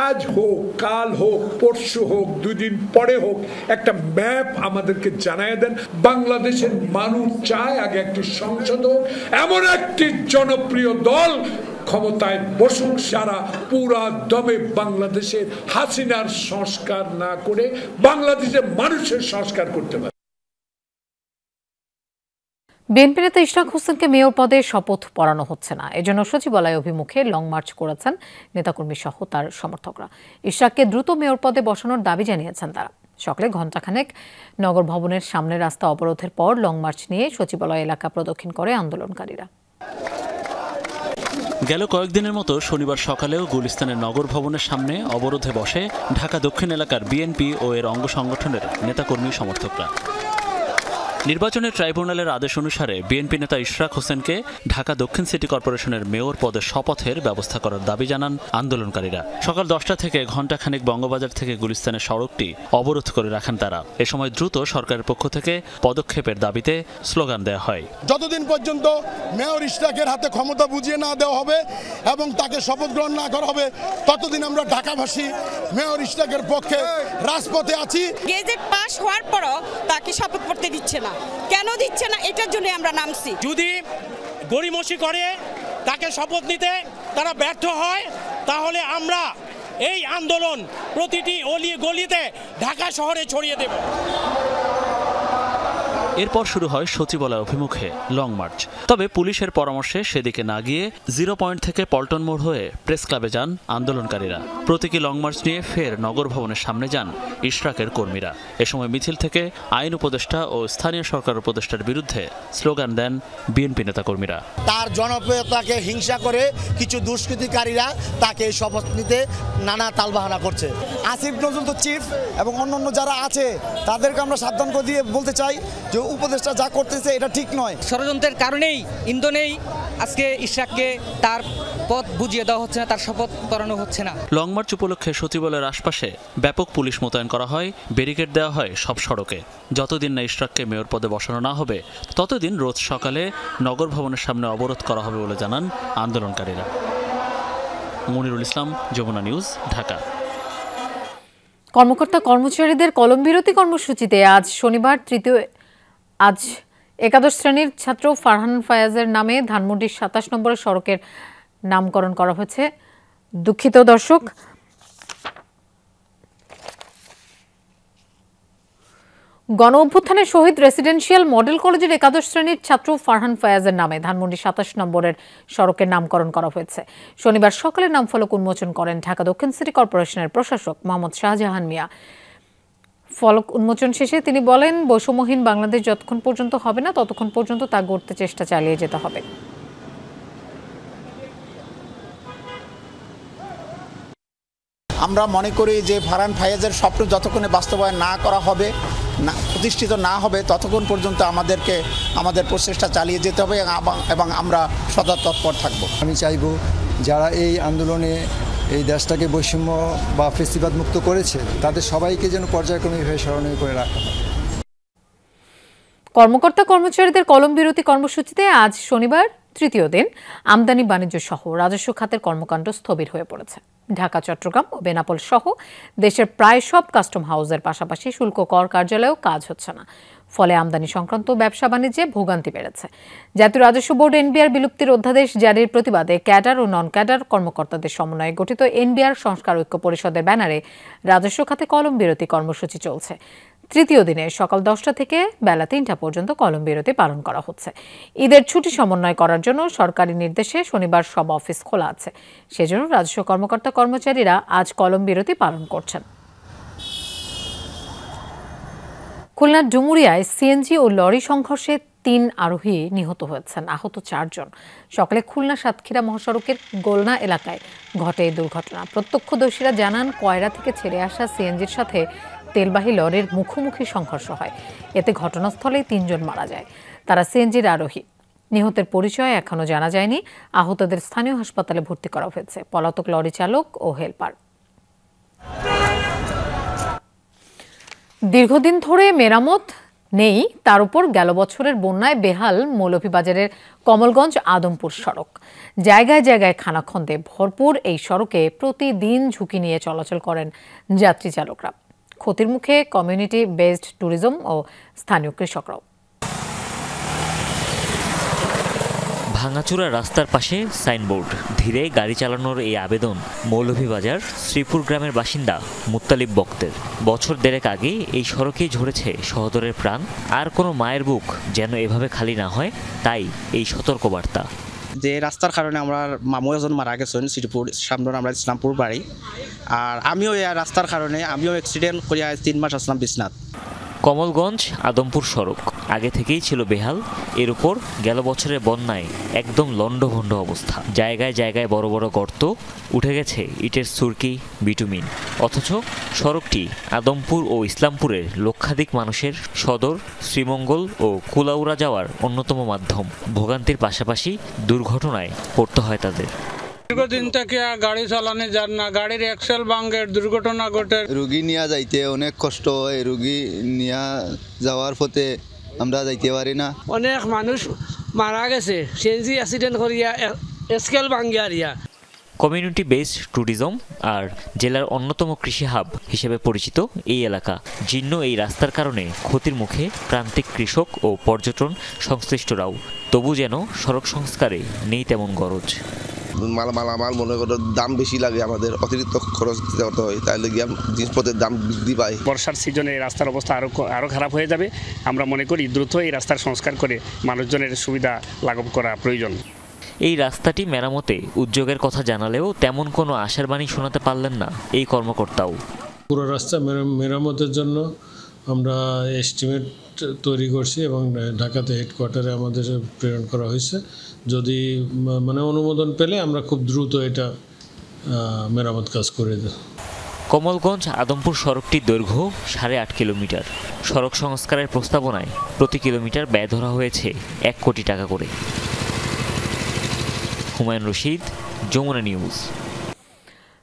আজ হোক, কাল হোক, পরশু হোক, 2 দিন পরে হোক, একটা ম্যাপ আমাদেরকে জানায় দেন। বাংলাদেশের মানুষ চায় আগে একটি সংসদ হোক, এমন একটি জনপ্রিয় দল ক্ষমতায় বসুক সারা পুরা দমে বাংলাদেশের হাসিনার সংস্কার না করে বাংলাদেশের মানুষের সংস্কার করতে পারে। বিএনপি নেতা ইশরাক হোসেনকে মেয়র পদে শপথ পড়ানো হচ্ছে না, এজন্য সচিবালয় অভিমুখে লং মার্চ করেছেন নেতাকর্মী সহ তার সমর্থকরা। ইশরাককে দ্রুত মেয়র পদে বসানোর দাবি জানিয়েছেন তারা। সকালে ঘণ্টাখানেক নগর ভবনের সামনে রাস্তা অবরোধের পর লং মার্চ নিয়ে সচিবালয় এলাকা প্রদক্ষিণ করে আন্দোলনকারীরা। গেল কয়েকদিনের মতো শনিবার সকালেও গুলিস্তানের নগর ভবনের সামনে অবরোধে বসে ঢাকা দক্ষিণ এলাকার বিএনপি ও এর অঙ্গ সংগঠনের নেতাকর্মী সমর্থকরা। নির্বাচনের ট্রাইব্যুনালের আদেশ অনুসারে বিএনপি নেতা ইশরাক হোসেনকে ঢাকা দক্ষিণ সিটি কর্পোরেশনের মেয়র পদে শপথের ব্যবস্থা করার দাবি জানান আন্দোলনকারীরা। সকাল 10টা থেকে ঘণ্টাখানেক বঙ্গবাজার থেকে গুলিস্তানের সড়কটি অবরোধ করে রাখেন তারা। এ সময় দ্রুত সরকারের পক্ষ থেকে পদক্ষেপের দাবিতে স্লোগান দেওয়া হয়। যতদিন পর্যন্ত মেয়র ইশরাকের হাতে ক্ষমতা বুঝিয়ে না দেওয়া হবে এবং তাকে শপথ গ্রহণ না করা হবে, ততদিন আমরা ঢাকাবাসী মেয়র ইশরাকের পক্ষে রাজপথে আছি। গেজেট পাস হওয়ার পরও তাকে শপথ করতে দিচ্ছে না। কেন দিচ্ছে না, এটার জন্য আমরা নামছি। যদি গড়িমসি করে তাকে শপথ নিতে তারা ব্যর্থ হয়, তাহলে আমরা এই আন্দোলন প্রতিটি অলি গলিতে ঢাকা শহরে ছড়িয়ে দেব। এরপর শুরু হয় সচিবালয় অভিমুখে লং মার্চ। তবে পুলিশের পরামর্শে সেদিকে না গিয়ে 0 পয়েন্ট থেকে পল্টন মোড় হয়ে প্রেস ক্লাবে যান আন্দোলনকারীরা। প্রতীকী লং মার্চ নিয়ে ফের নগর ভবনের সামনে যান ইশরাকের কর্মীরা। এ সময় মিছিল থেকে আইন উপদেষ্টা ও স্থানীয় সরকার উপদেষ্টার বিরুদ্ধে স্লোগান দেন বিএনপি নেতাকর্মীরা। তার জনপ্রিয়তাকে হিংসা করে কিছু দুষ্কৃতিকারীরা তাকে শপথ নিতে নানা তালবাহানা করছে। আসিফ নজরুল তো চিফ এবং অন্যান্য যারা আছে তাদেরকে আমরা সাবধান করে দিয়ে বলতে চাই যে উপদেষ্টা যা করতেছে এটা ঠিক নয়। ষড়যন্ত্রের কারণেই ইন্ধনেই আজকে ইশরাককে তার পথ বুঝিয়ে দেওয়া হচ্ছে না, তার শপথ করানো হচ্ছে না। লং মার্চ উপলক্ষে সচিবালয়ের আশপাশে ব্যাপক পুলিশ মোতায়েন করা হয়, ব্যারিকেড দেওয়া হয় সব সড়কে। যতদিন না ইশরাককে মেয়র পদে বসানো না হবে ততদিন রোজ সকালে নগর ভবনের সামনে অবরোধ করা হবে বলে জানান আন্দোলনকারীরা। মনিরুল ইসলাম, যমুনা নিউজ, ঢাকা। কর্মকর্তা কর্মচারীদের কলমবিরতি কর্মসূচিতে আজ শনিবার আজ 11 শ্রেণীর ছাত্র ফারহান ফায়াজের নামে ধানমন্ডির 27 নম্বরের সড়কের নামকরণ করা হয়েছে। দুঃখিত দর্শক, গণ অভ্যুত্থানে শহীদ রেসিডেন্সিয়াল মডেল কলেজের একাদশ শ্রেণীর ছাত্র ফারহান ফায়াজের নামে ধানমন্ডি ২৭ নম্বরের সড়কের নামকরণ করা হয়েছে। শনিবার সকালে নাম ফলক উন্মোচন করেন ঢাকা দক্ষিণ সিটি কর্পোরেশনের প্রশাসক মোহাম্মদ শাহজাহান মিয়া। ফলক উন্মোচন শেষে তিনি বলেন, বৈষম্যহীন বাংলাদেশ যতক্ষণ পর্যন্ত হবে না ততক্ষণ পর্যন্ত তা গড়তে চেষ্টা চালিয়ে যেতে হবে। আমরা মনে করি যে ফারহান ফায়াজের স্বপ্ন যতক্ষণে বাস্তবায়ন না করা হবে, না প্রতিষ্ঠিত না হবে, ততক্ষণ পর্যন্ত আমাদের প্রচেষ্টা চালিয়ে যেতে হবে এবং আমরা সদা তৎপর থাকব। আমি চাইব যারা এই আন্দোলনে এই দেশটাকে বৈষম্য বা ফেসিবাদ মুক্ত করেছে তাদের সবাইকে যেন পর্যায়ক্রমিকভাবে স্মরণীয় করে রাখা হয়। কর্মকর্তা কর্মচারীদের কলম বিরতি কর্মসূচিতে আজ শনিবার তৃতীয় দিন আমদানি বাণিজ্য সহ রাজস্ব খাতের কর্মকাণ্ড স্থবির হয়ে পড়েছে। ঢাকা, চট্টগ্রাম ও বেনাপোল সহ দেশের প্রায় সব কাস্টম হাউসের পাশাপাশি শুল্ক কর কার্যালয়েও কাজ হচ্ছে না। ফলে আমদানি সংক্রান্ত ব্যবসা বাণিজ্যে ভোগান্তি বেড়েছে। জাতীয় রাজস্ব বোর্ড এনবিআর বিলুপ্তির অধ্যাদেশ জারির প্রতিবাদে ক্যাডার ও নন ক্যাডার কর্মকর্তাদের সমন্বয়ে গঠিত এনবিআর সংস্কার ঐক্য পরিষদের ব্যানারে রাজস্ব খাতে কলম বিরতি কর্মসূচি চলছে। তৃতীয় দিনে সকাল 10টা থেকে বেলা 3টা পর্যন্ত কলম বিরতি পালন করা হচ্ছে। ঈদের ছুটি সমন্বয় করার জন্য সরকারি নির্দেশে শনিবার সব অফিস খোলা আছে। সেজন্য রাজস্ব কর্মকর্তা কর্মচারীরা আজ কলম বিরতি পালন করছেন। খুলনার ডুমুরিয়ায় সিএনজি ও লরি সংঘর্ষে 3 আরোহী নিহত হয়েছেন, আহত 4 জন। সকালে খুলনা সাতক্ষীরা মহাসড়কের গোলনা এলাকায় ঘটে এই দুর্ঘটনা। প্রত্যক্ষদর্শীরা জানান, কয়রা থেকে ছেড়ে আসা সিএনজির সাথে তেলবাহী লরির মুখোমুখি সংঘর্ষ হয়। এতে ঘটনাস্থলেই 3 জন মারা যায়। তারা সিএনজির আরোহী। নিহতের পরিচয় এখনো জানা যায়নি। আহতদের স্থানীয় হাসপাতালে ভর্তি করা হয়েছে। পলাতক লরি চালক ও হেলপার। দীর্ঘদিন ধরে মেরামত নেই, তার উপর গেল বছরের বন্যায় বেহাল মৌলভীবাজারের কমলগঞ্জ আদমপুর সড়ক। জায়গায় জায়গায় খানাখন্দে ভরপুর এই সড়কে প্রতিদিন ঝুঁকি নিয়ে চলাচল করেন যাত্রী চালকরা। ক্ষতির মুখে কমিউনিটি বেসড ট্যুরিজম ও স্থানীয় কৃষকরাও। ভাঙাচুরা রাস্তার পাশে সাইনবোর্ড, ধীরে গাড়ি চালানোর এই আবেদন মৌলভীবাজার শ্রীপুর গ্রামের বাসিন্দা মুত্তালিব বক্তের। বছর দেড়েক আগে এই সড়কেই ঝরেছে সহোদরের প্রাণ। আর কোনো মায়ের বুক যেন এভাবে খালি না হয়, তাই এই সতর্কবার্তা। যে রাস্তার কারণে আমার মামু একজন মারা গেছেন শ্রীপুর সামনে, আমরা ইসলামপুর বাড়ি। আর আমিও এই রাস্তার কারণে অ্যাক্সিডেন্ট করিয়া 3 মাস আসলাম বিছনাথ। কমলগঞ্জ আদমপুর সড়ক আগে থেকেই ছিল বেহাল। এর উপর গেল বছরের বন্যায় একদম লন্ডভন্ড অবস্থা। জায়গায় জায়গায় বড় বড় গর্ত, উঠে গেছে ইটের সুরকি, বিটুমিন। অথচ সড়কটি আদমপুর ও ইসলামপুরের লক্ষাধিক মানুষের সদর, শ্রীমঙ্গল ও কুলাউড়া যাওয়ার অন্যতম মাধ্যম। ভোগান্তির পাশাপাশি দুর্ঘটনায় পড়তে হয় তাদের। দীর্ঘদিন থেকে গাড়ি চালানো যান না, গাড়ির এক্সেল ভাঙের দুর্ঘটনা ঘটে। রুগী নিয়ে যাইতে অনেক কষ্ট হয়, রুগী নিয়ে যাওয়ার পথে আমরা যাইতে পারি না। অনেক মানুষ মারা গেছে সিএনজি অ্যাক্সিডেন্ট করিয়া, এক্সেল ভাঙিয়া রিয়া। কমিউনিটি বেসড ট্যুরিজম আর জেলার অন্যতম কৃষি হাব হিসেবে পরিচিত এই এলাকা জীর্ণ এই রাস্তার কারণে ক্ষতির মুখে প্রান্তিক কৃষক ও পর্যটন সংশ্লিষ্টরাও। তবু যেন সড়ক সংস্কারে নেই তেমন গরজ। মালামাল মনে করো দাম বেশি লাগে, আমাদের অতিরিক্ত খরচ দিতে হয়, তাহলে গিয়ে জিনিসপত্রের দাম বৃদ্ধি পায়। বর্ষার সিজনে এই রাস্তার অবস্থা আরও খারাপ হয়ে যাবে। আমরা মনে করি দ্রুত এই রাস্তার সংস্কার করে মানুষজনের সুবিধা লাঘব করা প্রয়োজন। এই রাস্তাটি মেরামতে উদ্যোগের কথা জানালেও তেমন কোনো আশার বাণী শোনাতে পারলেন না এই কর্মকর্তাও। পুরো রাস্তা মেরামতের জন্য আমরা এস্টিমেট তৈরি করছি এবং ঢাকাতে হেডকোয়ার্টারে আমাদের প্রেরণ করা হয়েছে। যদি অনুমোদন পেলে আমরা খুব দ্রুত এটা মেরামত কাজ করে দেব। কমলগঞ্জ আদমপুর সড়কটির দৈর্ঘ্য 8.5 কিলোমিটার। সড়ক সংস্কারের প্রস্তাবনায় প্রতি কিলোমিটার ব্যয় ধরা হয়েছে 1 কোটি টাকা করে। হুমায়ুন রশিদ, যমুনা নিউজ।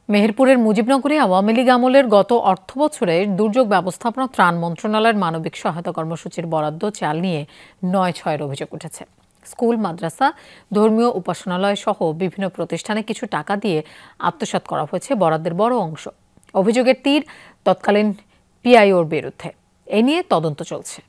মেহেরপুরের মুজিবনগরে আওয়ামী লীগ আমলের গত অর্থবছরে দুর্যোগ ব্যবস্থাপনা ত্রাণ মন্ত্রণালয়ের মানবিক সহায়তা কর্মসূচির বরাদ্দ চাল নিয়ে 9/6 অভিযোগ উঠেছে। স্কুল, মাদ্রাসা, ধর্মীয় উপাসনালয় সহ বিভিন্ন প্রতিষ্ঠানে কিছু টাকা দিয়ে আত্মসাৎ করা হয়েছে বরাদ্দের বড় অংশ। অভিযোগের তীর তৎকালীন পিআইওর বিরুদ্ধে। এ নিয়ে তদন্ত চলছে।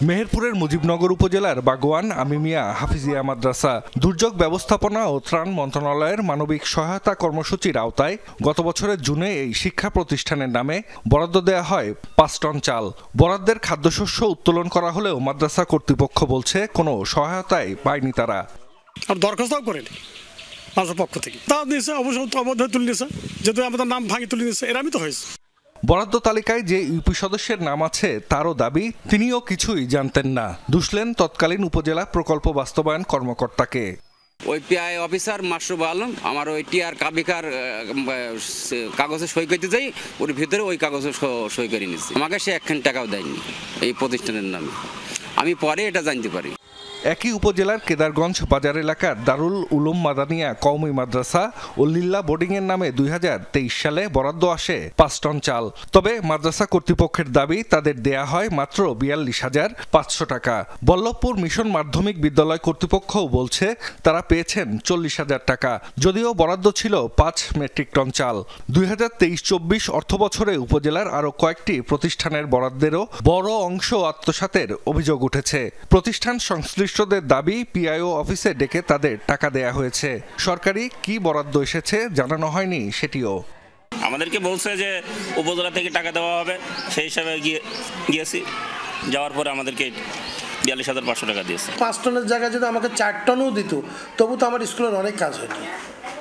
মেহেরপুরের মুজিবনগর উপজেলার বাগোয়ান আমিমিয়া হাফিজিয়া মাদ্রাসা দুর্যোগ ব্যবস্থাপনা ও ত্রাণ মন্ত্রণালয়ের মানবিক সহায়তা কর্মসূচির আওতায় গত বছরের জুনে এই শিক্ষা প্রতিষ্ঠানের নামে বরাদ্দ দেওয়া হয় 5 টন চাল। বরাদ্দের খাদ্যশস্য উত্তোলন করা হলেও মাদ্রাসা কর্তৃপক্ষ বলছে কোনো সহায়তাই পায়নি তারা। দরখাস্তও করেনি মাদ্রাসার পক্ষ থেকে, তা দিয়েছে অবশ্য তুলে নিয়েছে, যেহেতু আমাদের নাম ভাঙি তুলে নিয়েছে, এরামই তো হয়েছে। বরাদ্দ তালিকায় যে ইউপি সদস্যের নাম আছে তারও দাবি তিনিও কিছুই জানতেন না। দুষলেন তৎকালীন উপজেলা প্রকল্প বাস্তবায়ন কর্মকর্তাকে। ওই পিআই অফিসার মাশরুফ আলম আমার ওই টিআর কাবিকার কাগজে সই করতে যাই, ওর ভিতরে ওই কাগজে সই করে নিচ্ছে। আমাকে সে 1 টাকাও দেয়নি এই প্রতিষ্ঠানের নামে, আমি পরে এটা জানতে পারি। একই উপজেলার কেদারগঞ্জ বাজার এলাকার দারুল উলুম মাদানিয়া কওমি মাদ্রাসা ও লিল্লা বোর্ডিংয়ের নামে 2023 সালে বরাদ্দ আসে 5 টন চাল। তবে মাদ্রাসা কর্তৃপক্ষের দাবি তাদের দেয়া হয় মাত্র 42,500 টাকা। বল্লভপুর মিশন মাধ্যমিক বিদ্যালয় কর্তৃপক্ষও বলছে তারা পেয়েছেন 40,000 টাকা, যদিও বরাদ্দ ছিল 5 মেট্রিক টন চাল। 2023-24 অর্থবছরে উপজেলার আরও কয়েকটি প্রতিষ্ঠানের বরাদ্দেরও বড় অংশ আত্মসাতের অভিযোগ উঠেছে। প্রতিষ্ঠান সংশ্লিষ্ট দাবি পিআইও অফিসে ডেকে তাদের টাকা দেয়া হয়েছে। সরকারি কি বরাদ্দ এসেছে জানানো হয়নি সেটিও। আমাদেরকে বলছে যে উপজেলা থেকে টাকা দেওয়া হবে, সেই হিসাবে গিয়েছি, যাওয়ার পরে আমাদেরকে 42,500 টাকা দিয়েছে। 5 টনের জায়গায় যদি আমাকে 4 টনও দিত তবু তো আমার স্কুলের অনেক কাজ হতো,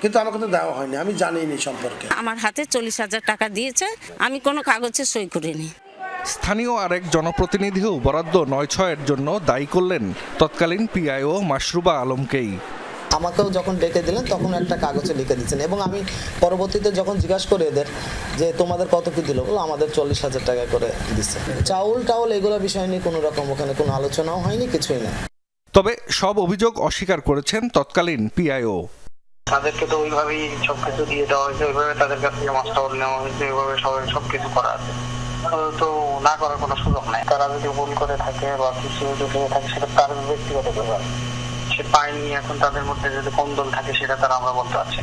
কিন্তু আমাকে তো দেওয়া হয়নি, আমি জানিনি সম্পর্কে। আমার হাতে 40,000 টাকা দিয়েছে, আমি কোনো কাগজে সই করিনি। স্থানীয় আরেক জনপ্রতিনিধিও বরাদ্দ 9/6 জন্য দায়ী করলেন তৎকালীন পিআইও মাশরুবা আলমকেই। আমাকেও যখন ডেকে দিলেন তখন একটা কাগজে লিখে দিচ্ছেন, এবং আমি পরবর্তীতে যখন জিজ্ঞাসা করি এদের যে তোমাদের কত কি দিল, বলো আমাদের 40,000 টাকা করে দিচ্ছে। চাউল এগুলো বিষয় নিয়ে কোনো রকম ওখানে কোনো আলোচনাও হয়নি, কিছুই না। তবে সব অভিযোগ অস্বীকার করেছেন তৎকালীন পিআইও। তাদেরকে তো ওইভাবেই সবকিছু দিয়ে দেওয়া হয়েছে, ওইভাবে তাদের কাছ থেকে মাস্টার নেওয়া হয়েছে, ওইভাবে সবকিছু করা আছে, তো না করার কোনো সুযোগ নাই। তারা যদি ভুল করে থাকে বা কিছু যদি থাকে সেটা তার ব্যক্তিগত ব্যাপার, সে পায়নি, এখন তাদের মধ্যে যদি কোন্দল থাকে সেটা তারা আমরা বলতে পারছি।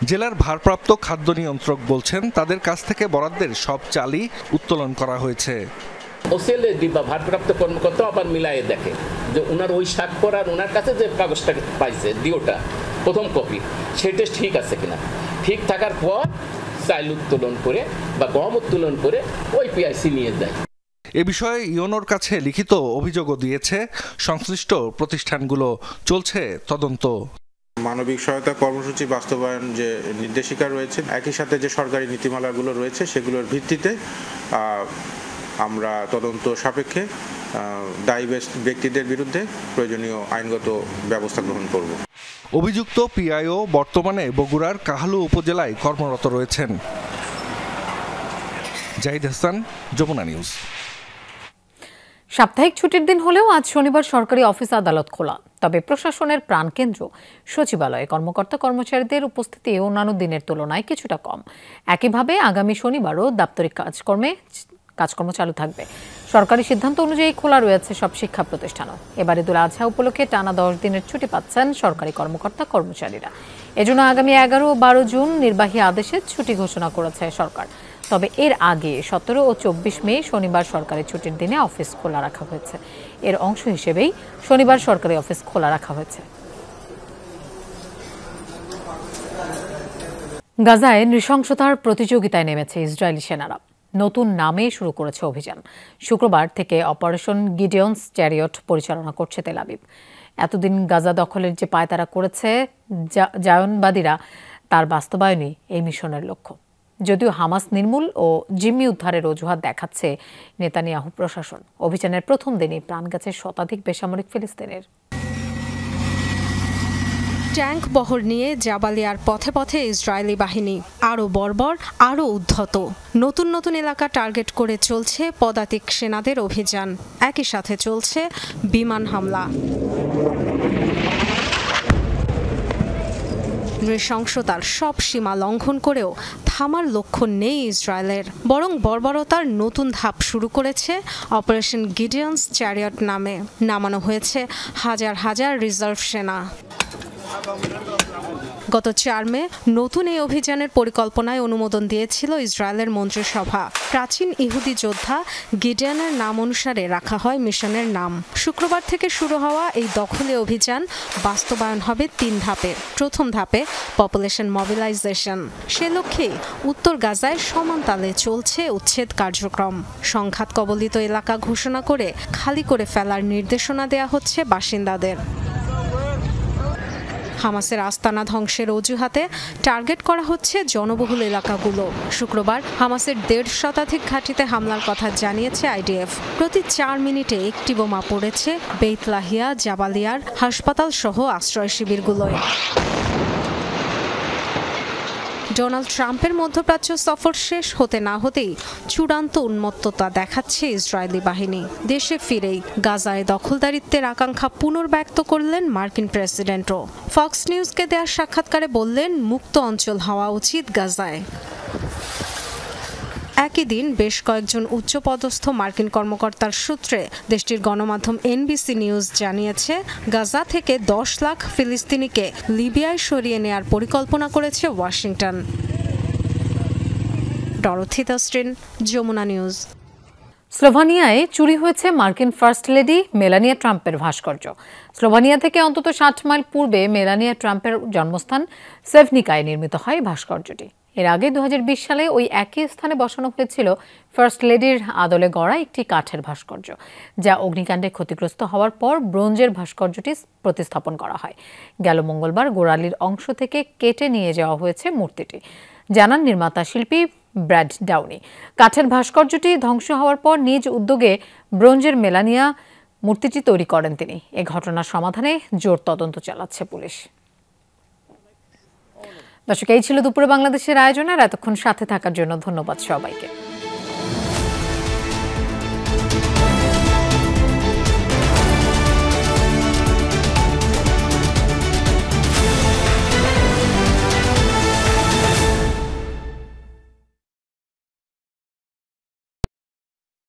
জেলার ভারপ্রাপ্ত খাদ্য নিয়ন্ত্রক বলছেন তাদের কাছ থেকে বরাদ্দের সব চালই উত্তোলন করা হয়েছে। ওসিএল ডিব্বা ভারপ্রাপ্ত কর্মকর্তা আবার মিলায়ে দেখে যে ওনার ওই স্বাক্ষর আর ওনার কাছে যে কাগজটা পাইছে ডিওটা প্রথম কপি, সেটা ঠিক আছে কিনা। ঠিক থাকার পর চাল উত্তোলন করে বা গম উত্তোলন করে ওই পিআইসি নিয়ে যায়। এ বিষয়ে ইওনোর কাছে লিখিত অভিযোগও দিয়েছে সংশ্লিষ্ট প্রতিষ্ঠানগুলো, চলছে তদন্ত। মানবিক সহায়তা কর্মসূচি বাস্তবায়ন যে নির্দেশিকা রয়েছে, একই সাথে যে সরকারি নীতিমালাগুলো রয়েছে সেগুলোর ভিত্তিতে আমরা তদন্ত সাপেক্ষে দায়ী ব্যক্তিদের বিরুদ্ধে প্রয়োজনীয় আইনগত ব্যবস্থা গ্রহণ করব। অভিযুক্ত পিআইও বর্তমানে বগুড়ার কাহালু উপজেলায় কর্মরত রয়েছেন। জাহিদ হাসান, যমুনা নিউজ। সাপ্তাহিক ছুটির দিন হলেও আজ শনিবার সরকারি অফিস আদালত খোলা, তবে প্রশাসনের প্রাণকেন্দ্র সচিবালয়ে কর্মকর্তা কর্মচারীদের উপস্থিতি অন্যান্য দিনের তুলনায় কিছুটা কম। একইভাবে আগামী শনিবারও দাপ্তরিক কাজকর্ম চালু থাকবে। সরকারি সিদ্ধান্ত অনুযায়ী খোলা রয়েছে সব শিক্ষা প্রতিষ্ঠানও। এবারে ঈদুল আজহা উপলক্ষে টানা 10 দিনের ছুটি পাচ্ছেন সরকারি কর্মকর্তা কর্মচারীরা। এজন্য আগামী 11 ও 12 জুন নির্বাহী আদেশে ছুটি ঘোষণা করেছে সরকার। তবে এর আগে 17 ও 24 মে শনিবার সরকারি ছুটির দিনে অফিস খোলা রাখা হয়েছে। এর অংশ হিসেবেই শনিবার সরকারি অফিস খোলা রাখা হয়েছে। গাজায় নৃশংসতার প্রতিযোগিতায় নেমেছে ইসরায়েলি সেনারা। নতুন নামে শুরু করেছে অভিযান। শুক্রবার থেকে অপারেশন গিডিয়ন্স চ্যারিয়ট পরিচালনা করছে তেল আবিব। এতদিন গাজা দখলের যে পায়তারা করেছে জায়নবাদীরা, তার বাস্তবায়নই এই মিশনের লক্ষ্য। যদিও হামাস নির্মূল ও জিম্মি উদ্ধারের অজুহাত দেখাচ্ছে নেতানিয়াহু প্রশাসন, অভিযানের প্রথম দিনেই প্রাণ গেছে শতাধিক বেসামরিক ফিলিস্তিনের। ট্যাঙ্ক বহর নিয়ে জাবালিয়ার পথে পথে ইসরায়েলি বাহিনী আরও বর্বর, আরও উদ্ধত। নতুন নতুন এলাকা টার্গেট করে চলছে পদাতিক সেনাদের অভিযান। একই সাথে চলছে বিমান হামলা। নৃশংসতার সব সীমা লঙ্ঘন করেও থামার লক্ষ্য নেই ইসরায়েলের, বরং বর্বরতার নতুন ধাপ শুরু করেছে অপারেশন গিডিয়ন্স চ্যারিয়ট নামে। নামানো হয়েছে হাজার হাজার রিজার্ভ সেনা। গত 4 মে নতুন এই অভিযানের পরিকল্পনায় অনুমোদন দিয়েছিল ইসরায়েলের মন্ত্রিসভা। প্রাচীন ইহুদি যোদ্ধা গিডিয়নের নাম অনুসারে রাখা হয় মিশনের নাম। শুক্রবার থেকে শুরু হওয়া এই দখলে অভিযান বাস্তবায়ন হবে 3 ধাপে। প্রথম ধাপে পপুলেশন মোবিলাইজেশন। সে লক্ষ্যে উত্তর গাজায় সমান তালে চলছে উচ্ছেদ কার্যক্রম। সংঘাত কবলিত এলাকা ঘোষণা করে খালি করে ফেলার নির্দেশনা দেয়া হচ্ছে বাসিন্দাদের। হামাসের আস্তানা ধ্বংসের অজুহাতে টার্গেট করা হচ্ছে জনবহুল এলাকাগুলো। শুক্রবার হামাসের 1.5 শতাধিক ঘাঁটিতে হামলার কথা জানিয়েছে আইডিএফ। প্রতি 4 মিনিটে একটি বোমা পড়েছে বেইত লাহিয়া, জাবালিয়ার হাসপাতাল সহ আশ্রয় শিবিরগুলোয়। ডোনাল্ড ট্রাম্পের মধ্যপ্রাচ্য সফর শেষ হতে না হতেই চূড়ান্ত উন্মত্ততা দেখাচ্ছে ইসরায়েলি বাহিনী। দেশে ফিরেই গাজায় দখলদারিত্বের আকাঙ্ক্ষা পুনর্ব্যক্ত করলেন মার্কিন প্রেসিডেন্টও। ফক্স নিউজকে দেওয়া সাক্ষাৎকারে বললেন, মুক্ত অঞ্চল হওয়া উচিত গাজায়। একই দিন বেশ কয়েকজন উচ্চপদস্থ মার্কিন কর্মকর্তার সূত্রে দেশটির গণমাধ্যম এনবিসি নিউজ জানিয়েছে, গাজা থেকে 10 লাখ ফিলিস্তিনিকে লিবিয়ায় সরিয়ে নেয়ার পরিকল্পনা করেছে ওয়াশিংটন। ডরথি তাস্ট্রিন, যমুনা নিউজ। স্লোভানিয়ায় চুরি হয়েছে মার্কিন ফার্স্ট লেডি মেলানিয়া ট্রাম্পের ভাস্কর্য। স্লোভানিয়া থেকে অন্তত 60 মাইল পূর্বে মেলানিয়া ট্রাম্পের জন্মস্থান সেভনিকায় নির্মিত হয় ভাস্কর্যটি। এর আগে 2020 সালে ওই একই স্থানে বসানো হয়েছিল ফার্স্ট লেডির আদলে গড়া একটি কাঠের ভাস্কর্য, যা অগ্নিকাণ্ডে ক্ষতিগ্রস্ত হওয়ার পর ব্রোঞ্জের ভাস্কর্যটি প্রতিস্থাপন করা হয়। গেল মঙ্গলবার গোড়ালির অংশ থেকে কেটে নিয়ে যাওয়া হয়েছে মূর্তিটি, জানান নির্মাতা শিল্পী ব্র্যাড ডাউনি। কাঠের ভাস্কর্যটি ধ্বংস হওয়ার পর নিজ উদ্যোগে ব্রোঞ্জের মেলানিয়া মূর্তিটি তৈরি করেন তিনি। এ ঘটনার সমাধানে জোর তদন্ত চালাচ্ছে পুলিশ। দর্শক, এই ছিল দুপুরে বাংলাদেশের আয়োজন। আর এতক্ষণ সাথে থাকার জন্য ধন্যবাদ সবাইকে।